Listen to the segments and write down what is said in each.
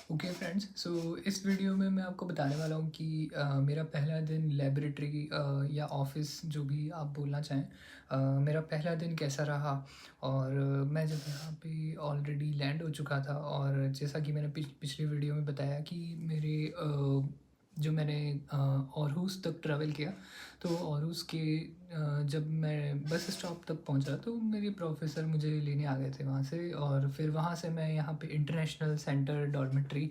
Okay friends, सो इस video में मैं आपको बताने वाला हूँ कि मेरा पहला दिन लेबोरेटरी या ऑफिस जो भी आप बोलना चाहें, मेरा पहला दिन कैसा रहा। और मैं जब यहाँ पे ऑलरेडी लैंड हो चुका था, और जैसा कि मैंने पिछली वीडियो में बताया कि मेरे जो मैंने ऑरहुस तक ट्रैवल किया, तो ऑरहुस के जब मैं बस स्टॉप तक पहुँचा तो मेरे प्रोफेसर मुझे लेने आ गए थे वहाँ से, और फिर वहाँ से मैं यहाँ पे इंटरनेशनल सेंटर डॉर्मेट्री,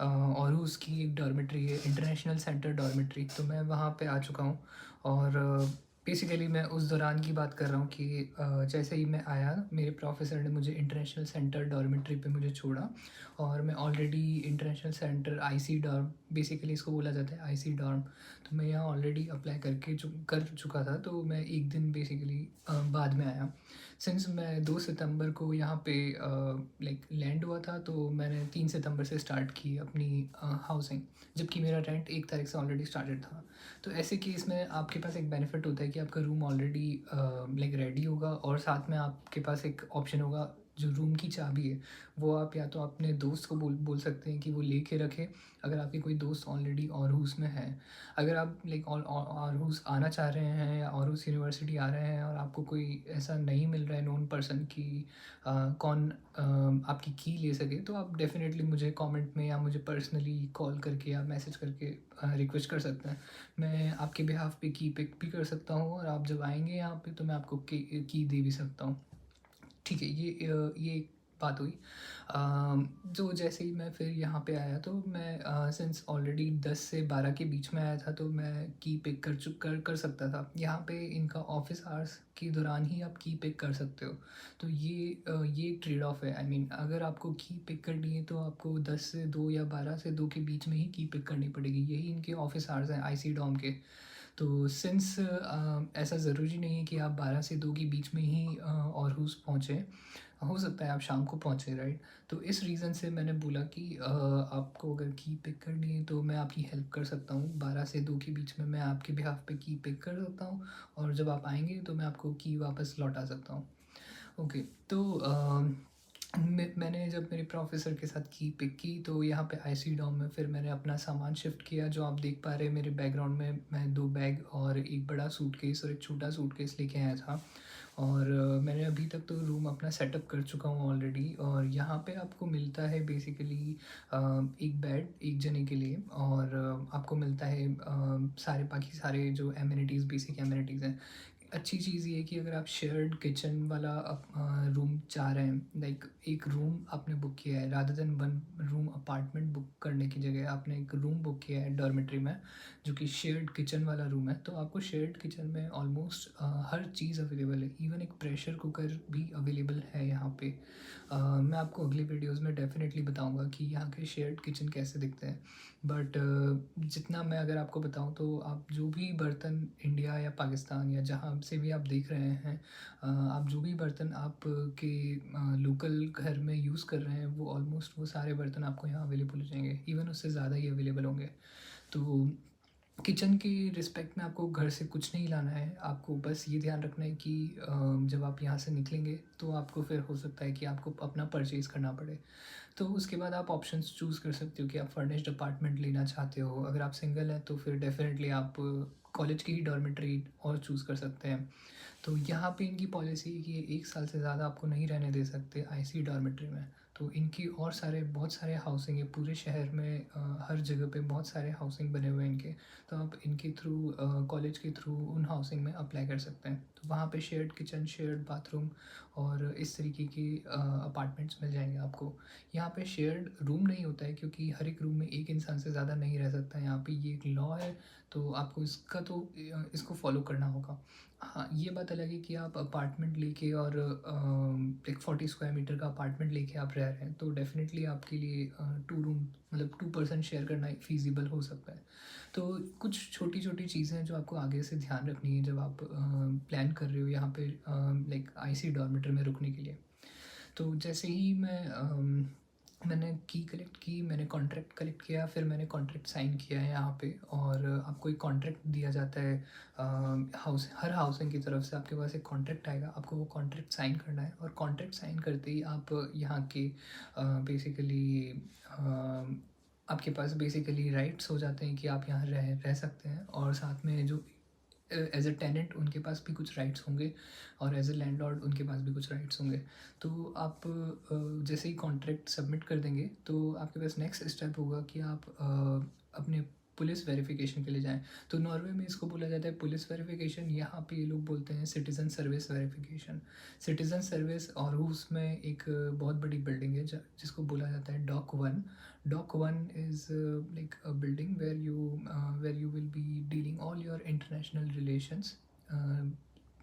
ऑरहुस की एक डॉर्मेट्री है इंटरनेशनल सेंटर डॉर्मेट्री, तो मैं वहाँ पे आ चुका हूँ। और बेसिकली मैं उस दौरान की बात कर रहा हूँ कि जैसे ही मैं आया मेरे प्रोफेसर ने मुझे इंटरनेशनल सेंटर डॉर्मेट्री पे मुझे छोड़ा, और मैं already international centre IC dorm, basically इसको बोला जाता है आईसी डॉर्म, तो मैं यहाँ ऑलरेडी अप्लाई कर चुका था। तो मैं एक दिन बेसिकली बाद में आया। सिंस मैं 2 सितंबर को यहाँ पे लाइक लैंड हुआ था, तो मैंने 3 सितंबर से स्टार्ट की अपनी हाउसिंग, जबकि मेरा रेंट 1 तारीख से ऑलरेडी स्टार्टेड था। तो ऐसे केस में आपके पास एक बेनिफिट होता है कि आपका रूम ऑलरेडी लाइक रेडी होगा, और साथ में आपके पास एक ऑप्शन होगा, जो रूम की चाबी है वो आप या तो अपने दोस्त को बोल बोल सकते हैं कि वो लेके रखे, अगर आपके कोई दोस्त ऑलरेडी ऑरहुस में है। अगर आप लाइक ऑरहुस आना चाह रहे हैं या ऑरहुस यूनिवर्सिटी आ रहे हैं और आपको कोई ऐसा नहीं मिल रहा है नोन पर्सन की कौन आपकी की ले सके, तो आप डेफ़िनेटली मुझे कमेंट में या मुझे पर्सनली कॉल करके या मैसेज करके रिक्वेस्ट कर सकते हैं। मैं आपके बिहाफ़ पे की पिक भी कर सकता हूँ, और आप जब आएँगे यहाँ पे तो मैं आपको की दे भी सकता हूँ। ठीक है, ये एक बात हुई। जो जैसे ही मैं फिर यहाँ पे आया, तो मैं सिंस ऑलरेडी 10 से 12 के बीच में आया था, तो मैं की पिक कर सकता था। यहाँ पे इनका ऑफ़िस आवर्स के दौरान ही आप की पिक कर सकते हो। तो ये एक ट्रेड ऑफ है। आई मीन अगर आपको की पिक करनी है तो आपको 10 से 2 या 12 से 2 के बीच में ही की पिक करनी पड़ेगी। यही इनके ऑफ़िस आवर्स हैं आईसी डॉम के। तो सिंस ऐसा ज़रूरी नहीं है कि आप 12 से 2 के बीच में ही ऑरहुस पहुँचे, हो सकता है आप शाम को पहुँचे, राइट। तो इस रीज़न से मैंने बोला कि आपको अगर की पिक करनी है तो मैं आपकी हेल्प कर सकता हूँ। 12 से 2 के बीच में मैं आपके बिहाफ़ पे की पिक कर सकता हूँ, और जब आप आएंगे तो मैं आपको की वापस लौटा सकता हूँ। ओके, तो मैंने जब मेरे प्रोफेसर के साथ की पिक की, तो यहाँ पे आईसी डॉम में फिर मैंने अपना सामान शिफ्ट किया। जो आप देख पा रहे हैं मेरे बैकग्राउंड में, मैं 2 बैग और एक बड़ा सूटकेस और एक छोटा सूटकेस लेके आया था। और मैंने अभी तक तो रूम अपना सेटअप कर चुका हूँ ऑलरेडी, और यहाँ पे आपको मिलता है बेसिकली एक बेड एक जने के लिए, और आपको मिलता है सारे बाकी सारे जो एमिनिटीज़, बेसिक एमिनिटीज़ हैं। अच्छी चीज़ ये है कि अगर आप शेयर्ड किचन वाला रूम चाह रहे हैं, लाइक एक रूम आपने बुक किया है, rather than one room apartment book करने की जगह आपने एक रूम बुक किया है डॉर्मेट्री में, जो कि शेयर्ड किचन वाला रूम है, तो आपको शेयर्ड किचन में ऑलमोस्ट हर चीज़ अवेलेबल है। इवन एक प्रेशर कुकर भी अवेलेबल है यहाँ पे। मैं आपको अगली वीडियोज़ में डेफिनेटली बताऊँगा कि यहाँ के शेयर्ड किचन कैसे दिखते हैं। बट जितना मैं अगर आपको बताऊँ, तो आप जो भी बर्तन इंडिया या पाकिस्तान या जहाँ से भी आप देख रहे हैं, आप जो भी बर्तन आप के लोकल घर में यूज़ कर रहे हैं, वो ऑलमोस्ट वो सारे बर्तन आपको यहाँ अवेलेबल हो जाएंगे, इवन उससे ज़्यादा ही अवेलेबल होंगे। तो किचन की रिस्पेक्ट में आपको घर से कुछ नहीं लाना है। आपको बस ये ध्यान रखना है कि जब आप यहाँ से निकलेंगे तो आपको फिर हो सकता है कि आपको अपना परचेज़ करना पड़े। तो उसके बाद आप ऑप्शंस चूज़ कर सकते हो कि आप फर्निश्ड अपार्टमेंट लेना चाहते हो। अगर आप सिंगल हैं तो फिर डेफ़िनेटली आप कॉलेज की ही डॉर्मेट्री और चूज़ कर सकते हैं। तो यहाँ पे इनकी पॉलिसी है कि 1 साल से ज़्यादा आपको नहीं रहने दे सकते आईसी डॉर्मेट्री में। तो इनकी और सारे बहुत सारे हाउसिंग है पूरे शहर में, हर जगह पे बहुत सारे हाउसिंग बने हुए हैं इनके। तो आप इनके थ्रू कॉलेज के थ्रू उन हाउसिंग में अप्लाई कर सकते हैं। तो वहाँ पे शेयर्ड किचन, शेयर्ड बाथरूम और इस तरीके के अपार्टमेंट्स मिल जाएंगे आपको। यहाँ पे शेयर्ड रूम नहीं होता है, क्योंकि हर एक रूम में एक इंसान से ज़्यादा नहीं रह सकता है। यहाँ पे ये एक लॉ है, तो आपको इसका तो इसको फॉलो करना होगा। हाँ, ये बात अलग है कि आप अपार्टमेंट लेके और एक 40 स्क्वायर मीटर का अपार्टमेंट लेके आप रह रहे हैं, तो डेफ़िनेटली आपके लिए 2 रूम मतलब 2 पर्सन शेयर करना फ़ीज़िबल हो सकता है। तो कुछ छोटी-छोटी चीज़ें हैं जो आपको आगे से ध्यान रखनी है जब आप प्लान कर रहे हो यहाँ पे लाइक आईसी डॉर्मेटर में रुकने के लिए। तो जैसे ही मैंने की कलेक्ट की, मैंने कॉन्ट्रैक्ट कलेक्ट किया, फिर मैंने कॉन्ट्रैक्ट साइन किया है यहाँ पे। और आपको एक कॉन्ट्रैक्ट दिया जाता है हर हाउसिंग की तरफ से आपके पास एक कॉन्ट्रैक्ट आएगा, आपको वो कॉन्ट्रैक्ट साइन करना है। और कॉन्ट्रैक्ट साइन करते ही आप यहाँ के बेसिकली आपके पास बेसिकली राइट्स हो जाते हैं कि आप यहाँ रह सकते हैं। और साथ में जो एज अ टेनेंट उनके पास भी कुछ राइट्स होंगे, और एज अ लैंडलॉर्ड उनके पास भी कुछ राइट्स होंगे। तो आप जैसे ही कॉन्ट्रैक्ट सबमिट कर देंगे तो आपके पास नेक्स्ट स्टेप होगा कि आप अपने पुलिस वेरिफिकेशन के लिए जाएं। तो नॉर्वे में इसको बोला जाता है पुलिस वेरिफिकेशन, यहाँ पे ये लोग बोलते हैं citizen service verification. Citizen service और उसमें एक बहुत बड़ी बिल्डिंग है जिसको बोला जाता है dock one. Dock 1 is like a building where you will be dealing all your international relations uh,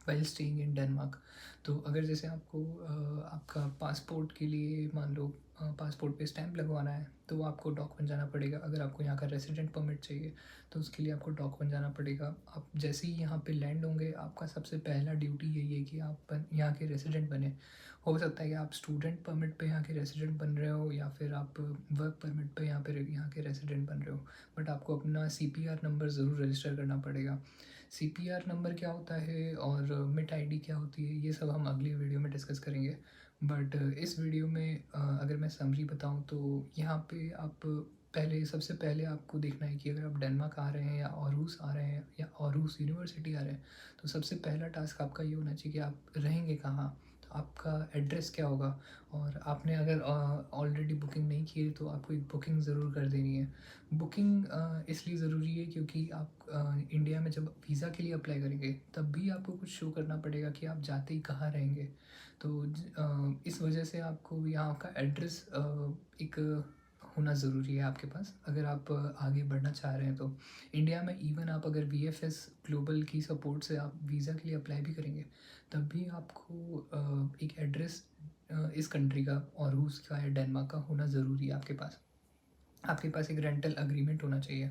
while staying in Denmark। तो अगर जैसे आपको आपका पासपोर्ट के लिए मान लो पासपोर्ट पे स्टैंप लगवाना है तो आपको डॉक 1 जाना पड़ेगा। अगर आपको यहाँ का रेसिडेंट परमिट चाहिए तो उसके लिए आपको डॉक 1 जाना पड़ेगा। आप जैसे ही यहाँ पे लैंड होंगे आपका सबसे पहला ड्यूटी यही है कि आप यहाँ के रेसिडेंट बने। हो सकता है कि आप स्टूडेंट परमिट पे यहाँ के रेसिडेंट बन रहे हो या फिर आप वर्क परमिट पे यहाँ के रेसिडेंट बन रहे हो, बट आपको अपना CPR नंबर ज़रूर रजिस्टर करना पड़ेगा। CPR नंबर क्या होता है और मिट आईडी क्या होती है ये सब हम अगली वीडियो में डिस्कस करेंगे। बट इस वीडियो में अगर मैं समरी बताऊँ तो यहाँ पे आप सबसे पहले आपको देखना है कि अगर आप डेनमार्क आ रहे हैं या ऑरूस आ रहे हैं या ऑरूस यूनिवर्सिटी आ रहे हैं तो सबसे पहला टास्क आपका ये होना चाहिए कि आप रहेंगे कहाँ, तो आपका एड्रेस क्या होगा। और आपने अगर ऑलरेडी बुकिंग नहीं की है तो आपको एक बुकिंग ज़रूर कर देनी है। बुकिंग इसलिए ज़रूरी है क्योंकि आप इंडिया में जब वीज़ा के लिए अप्लाई करेंगे तब भी आपको कुछ शो करना पड़ेगा कि आप जाते ही कहाँ रहेंगे। तो इस वजह से आपको यहाँ का एड्रेस एक होना ज़रूरी है आपके पास अगर आप आगे बढ़ना चाह रहे हैं। तो इंडिया में इवन आप अगर VFS ग्लोबल की सपोर्ट से आप वीज़ा के लिए अप्लाई भी करेंगे तब भी आपको एक एड्रेस इस कंट्री का और रूस का या डेनमार्क का होना ज़रूरी है आपके पास। आपके पास एक रेंटल अग्रीमेंट होना चाहिए।